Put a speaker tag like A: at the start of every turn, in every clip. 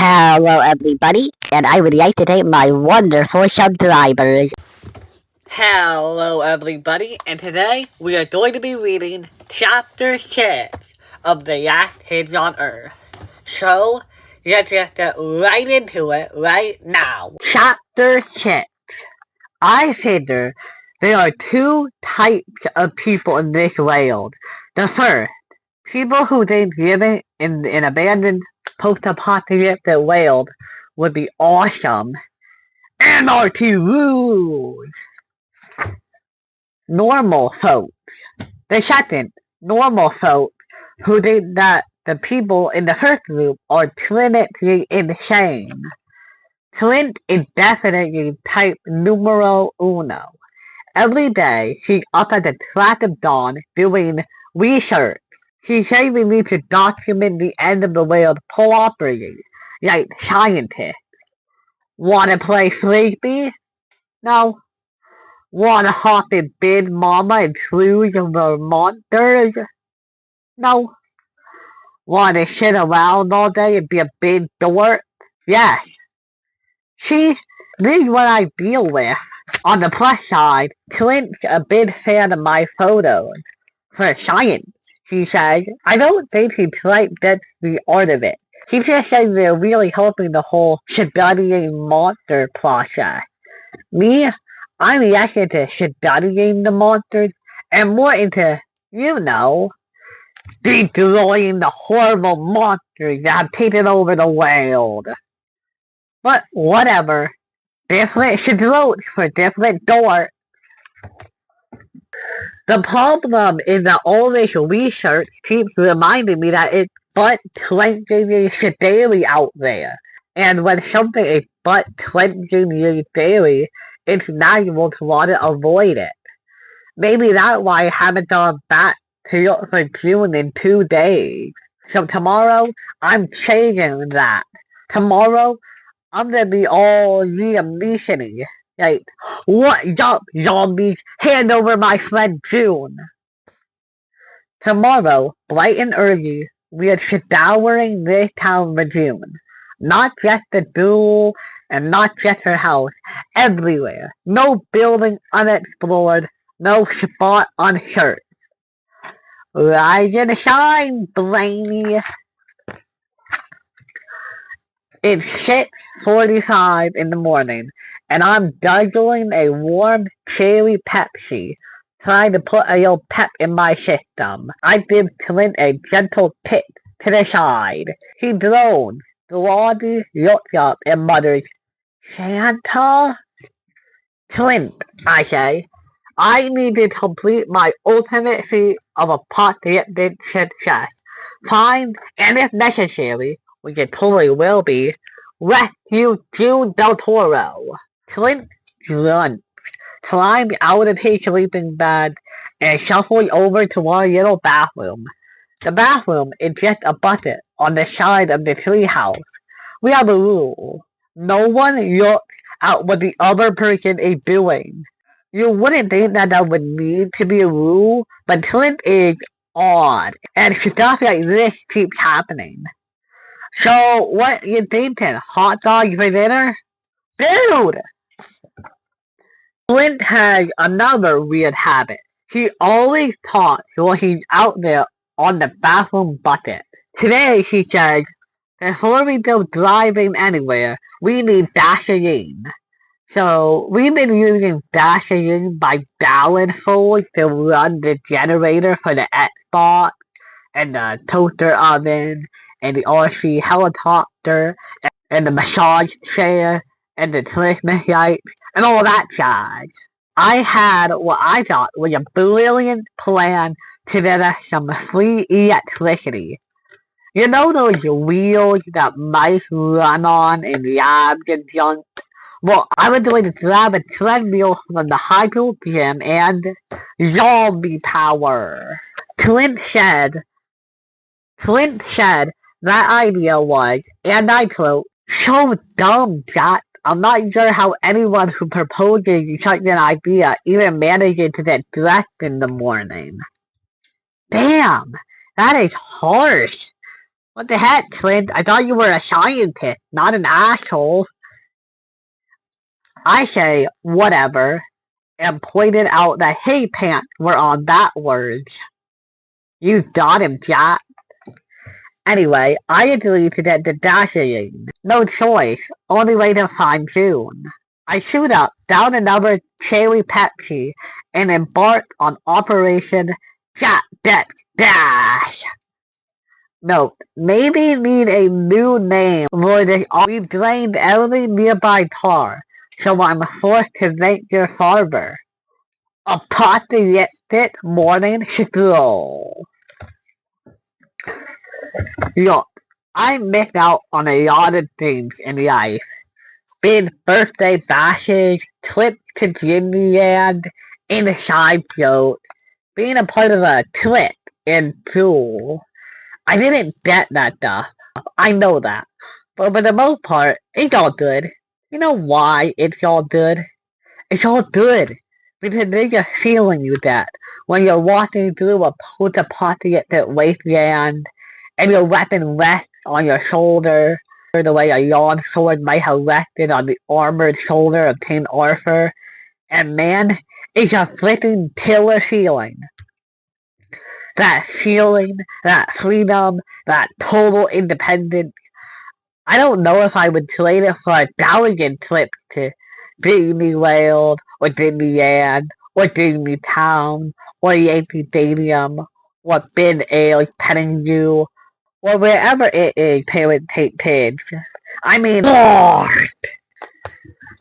A: Hello, everybody, and I would like to thank my wonderful subscribers.
B: Hello, everybody, and today we are going to be reading Chapter 6 of The Last Kids on Earth. So, let's just get right into it right now.
A: Chapter 6. I figure there are two types of people in this world. The first, people who think living in an abandoned post-apocalyptic world would be awesome. Anarchy rules! Normal folks. The second, normal folks who think that the people in the first group are clinically insane. Clint is definitely type numero uno. Every day, he's up at the crack of dawn doing research. He says we need to document the end of the world properly, like scientists. Wanna play sleepy? No. Wanna hop in Big Mama and cruise over monsters? No. Wanna sit around all day and be a big dork? Yes. See, this is what I deal with. On the plus side, Clint's a big fan of my photos. For science, he says. I don't think he quite gets the art of it. He just says they're really helping the whole studying monster process. Me, I'm less into studying the monsters and more into, destroying the horrible monsters that have taken over the world. But whatever. Different strokes for different doors. The problem is that all this research keeps reminding me that it's butt clenchingly daily out there. And when something is butt clenchingly daily, it's natural to want to avoid it. Maybe that's why I haven't gone back to look for June in 2 days. So tomorrow, I'm changing that. Tomorrow, I'm gonna be all Liam Neeson-y. Like, what's up, zombies? Hand over my friend June. Tomorrow, bright and early, we are scouring this town for June. Not just the duel, and not just her house. Everywhere. No building unexplored. No spot unsearched. Rise and shine, Blaney. It's 6:45 in the morning, and I'm guzzling a warm cherry Pepsi, trying to put a little pep in my system. I give Clint a gentle kick to the side. He groans. Blondie looks up and mutters, Santa? Clint, I say, I need to complete my ultimate feat of apocalyptic success. Fine, and if necessary, which it totally will be, rescue June Del Toro. Clint grunts, climbs out of his sleeping bag, and shuffles over to our little bathroom. The bathroom is just a bucket on the side of the treehouse. We have a rule. No one looks at what the other person is doing. You wouldn't think that would need to be a rule, but Clint is odd, and stuff like this keeps happening. So, what you thinking? Hot dogs for dinner? Dude! Clint has another weird habit. He always talks when he's out there on the bathroom bucket. Today, he says, before we go driving anywhere, we need gasoline. So, we've been using gasoline by gallonfuls to run the generator for the Xbox, and the toaster oven, and the RC helicopter, and the massage chair, and the Christmas lights, and all that jazz. I had what I thought was a brilliant plan to get us some free electricity. You know those wheels that mice run on in labs and junk? Well, I was going to grab a treadmill from the hydro gym and zombie power. Clint said that idea was, and I quote, so dumb, Jack. I'm not sure how anyone who proposes such an idea even manages to get dressed in the morning. Damn, that is harsh. What the heck, Clint? I thought you were a scientist, not an asshole. I say, whatever, and pointed out that his pants were on backwards. You got him, Jack. Anyway, I agreed to get the dashing. No choice, only way to find June. I shoot up, down another cherry Pepsi, and embarked on Operation Jack Deck Dash. Note, maybe need a new name for this. We drained every nearby tar, so I'm forced to make your farmer. Apocalyptic morning stroll. Look, I missed out on a lot of things in life. Big birthday bashes, trips to Disneyland, inside joke, being a part of a trip in school. I didn't get that stuff. I know that. But for the most part, it's all good. You know why it's all good? It's all good. Because there's a feeling you get when you're walking through a post-apocalyptic wasteland and your weapon rests on your shoulder the way a long sword might have rested on the armored shoulder of King Arthur. And man, it's a flipping killer feeling. That feeling, that freedom, that total independence. I don't know if I would trade it for a thousand trips to Disney World, or Disneyland, or Disney Town, or Yankee Stadium, or Ben Ayers petting you, or wherever it is parents take kids. I mean, Lord!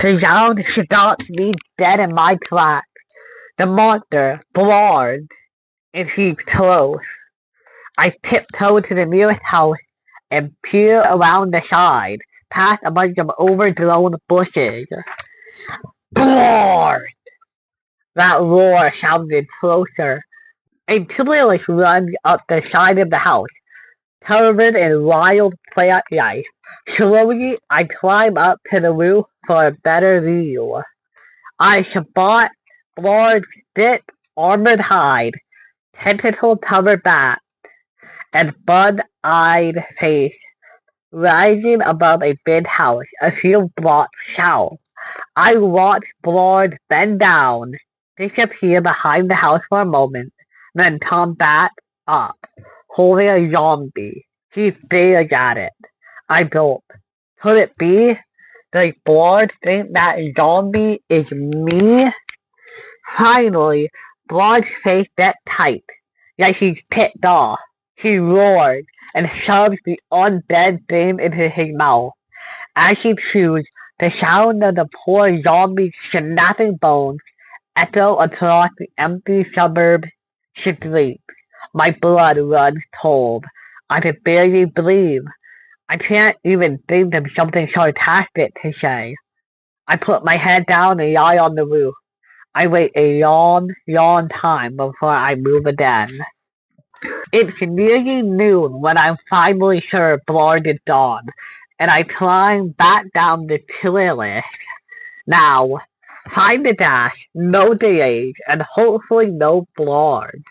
A: The sound stops me dead in my tracks. The monster, Blard, and he's close. I tiptoe to the nearest house and peer around the side, past a bunch of overgrown bushes. Blard! That roar sounded closer. A tourist runs up the side of the house, covered in wild plant life. Slowly, I climb up to the roof for a better view. I spot Blard's thick, armored hide, tentacle-covered back, and bud-eyed face rising above a big house a few blocks south. I watch Blard bend down, disappear behind the house for a moment, then come back up, holding a zombie. He stares at it. I gulp. Could it be? Does Blard think that zombie is me? Finally, Blard's face gets tight, like he's ticked off. He roars and shoves the undead thing into his mouth. As he chews, the sound of the poor zombie's snapping bones echo across the empty suburb street. My blood runs cold. I can barely breathe. I can't even think of something sarcastic to say. I put my head down and lie on the roof. I wait a long, long time before I move again. It's nearly noon when I'm finally sure Blard is gone, and I climb back down the trailer. Now, find the dash, no delays, and hopefully no Blard.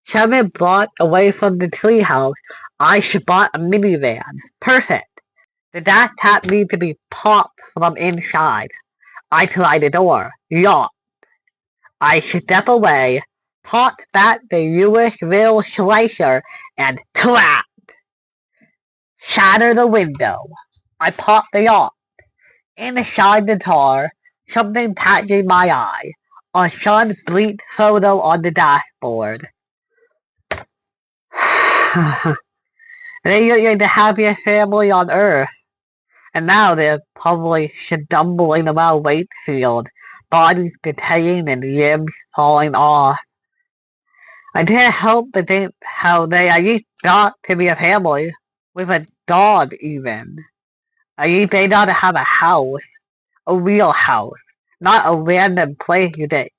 A: 7 blocks away from the treehouse, I spot a minivan. Perfect. The dash tap needs to be popped from inside. I try the door. Locked. I step away, pop back the USB slicer, and clap! Shatter the window. I pop the lock. Inside the car, something catches my eye. A sun-bleached photo on the dashboard. They look like the happiest family on earth. And now they're probably stumbling around Wakefield, bodies decaying and limbs falling off. I can't help but think how they at least got to be a family, with a dog even. At least they got to have a house, a real house, not a random place you get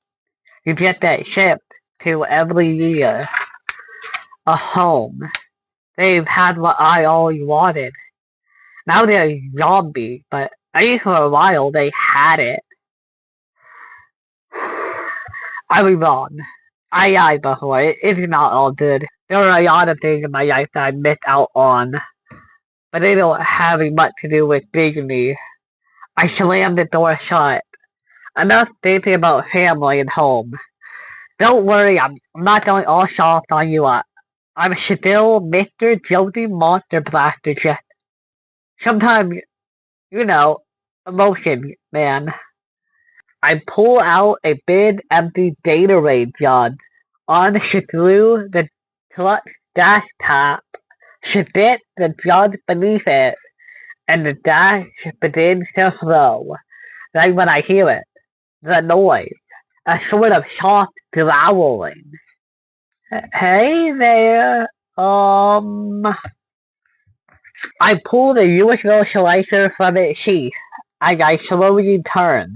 A: that shipped to every year. A home. They've had what I always wanted. Now they're zombies, but at least for a while they had it. I was wrong. I lied before. It's not all good. There are a lot of things in my life that I missed out on, but they don't have much to do with Disney. I slammed the door shut. Enough thinking about family and home. Don't worry, I'm not going all soft on you. I'm still Mr. Jody Monster Blaster. Just sometimes, emotion, man. I pull out a big empty Gatorade gun, unscrew the truck desktop, spit the jug beneath it, and the dash begins to flow. Right when I hear it, the noise, a sort of soft growling. Hey there, I pull the USB slicer from its sheath as I slowly turn.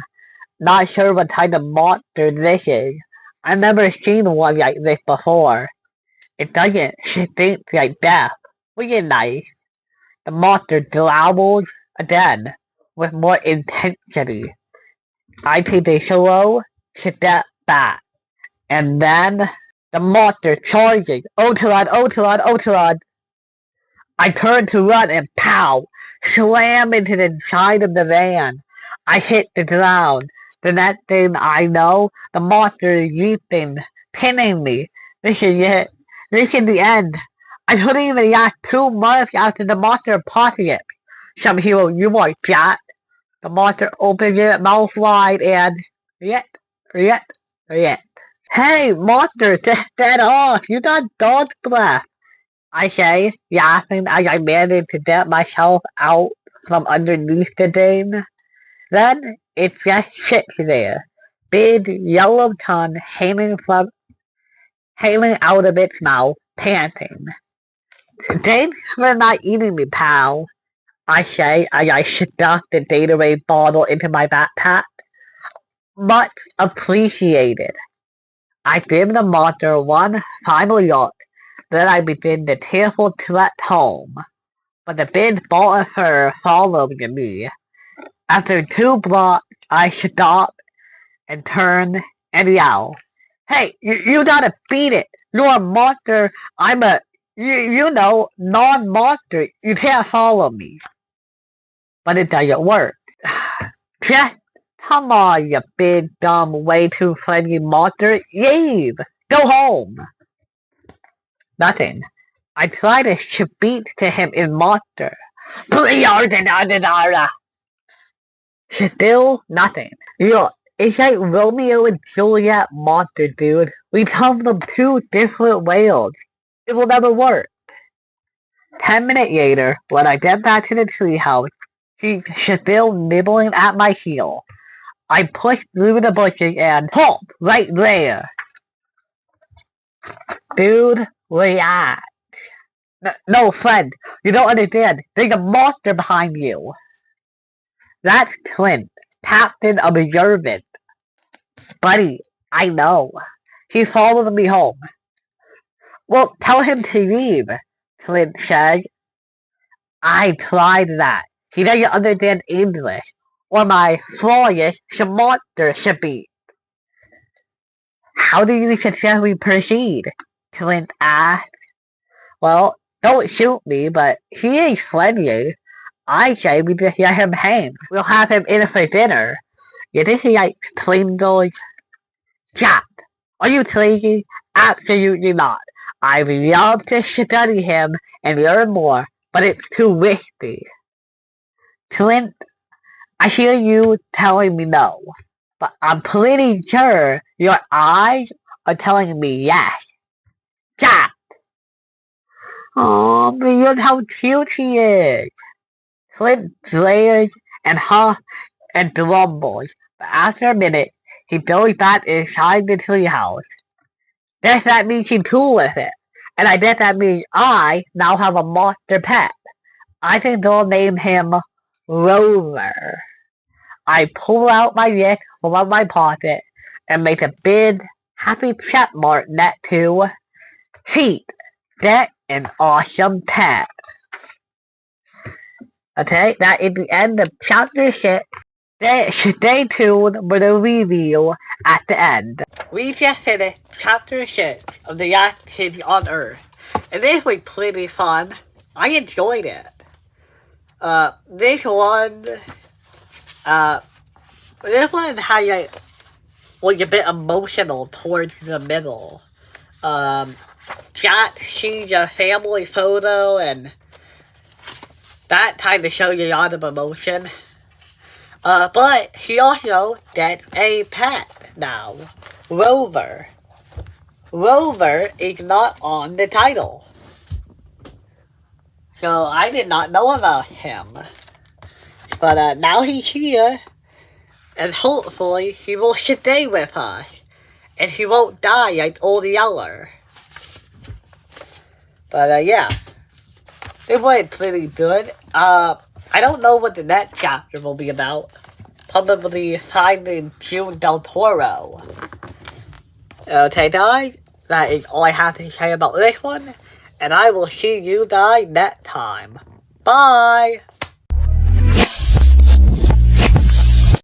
A: Not sure what type of monster this is. I've never seen one like this before. It doesn't stink like death, which is nice. The monster growls again, with more intensity. I take a slow step back, and then the monster charges. Otelon, Otelon, Otelon! I turn to run and pow! Slam into the side of the van. I hit the ground. The next thing I know, the monster is leaping, pinning me. This is it. This is the end. I couldn't even last 2 months after the monster apocalypse. Some hero you are Jack. The monster opens its mouth wide and yet. Hey, monster, get off! You got dog breath. I say, laughing as I manage to get myself out from underneath the thing. Then it just sits there, big yellow tongue hanging out of its mouth, panting. Thanks for not eating me, pal, I say as I stuff the Gatorade bottle into my backpack. Much appreciated. I give the monster one final look, then I begin the tearful trek home. But the big ball of fur follows me. After 2 blocks, I stop and turn and yell. Hey, you gotta beat it! You're a monster, I'm a, non-monster, you can't follow me. But it doesn't work. Just come on, you big, dumb, way too friendly monster, leave! Go home! Nothing. I try to speak to him in monster. Still nothing. Look, it's like Romeo and Juliet monster, dude. We come from 2 different worlds. It will never work. 10 minutes later, when I get back to the treehouse, she's still nibbling at my heel. I push through the bushes and halt right there. Dude, relax. No, friend, you don't understand. There's a monster behind you. That's Clint, Captain Observant. Buddy, I know. He followed me home. Well, tell him to leave, Clint said. I tried that. He doesn't understand English, or my flawless monster should be. How do you suggest we proceed? Clint asked. Well, don't shoot me, but he is friendly. I say we just let him hang. We'll have him in for dinner. You think he likes Pringles? Jack, are you crazy? Absolutely not. I would love to study him and learn more, but it's too risky. Clint, I hear you telling me no, but I'm pretty sure your eyes are telling me yes. Jack! Oh, but look how cute he is. Clint glares and huffs and grumbles, but after a minute, he goes back inside the treehouse. Guess that means he's cool with it, and I guess that means I now have a monster pet. I think they'll name him Rover. I pull out my wrist from my pocket and make a big, happy check mark next to Sheet. Get an awesome pet. Okay, that is the end of chapter 6. Stay tuned for the review at the end.
B: We just finished chapter 6 of The Last Kids on Earth. And this was pretty fun. I enjoyed it. This one had was a bit emotional towards the middle. Jack sees a family photo, and that kind of shows a lot of emotion. But he also gets a pet now, Rover. Rover is not on the title. So I did not know about him. But now he's here. And hopefully he will stay with us. And he won't die like Old Yeller. But yeah. It was pretty good. I don't know what the next chapter will be about. Probably finding June Del Toro. Okay guys, that is all I have to say about this one. And I will see you guys next time. Bye!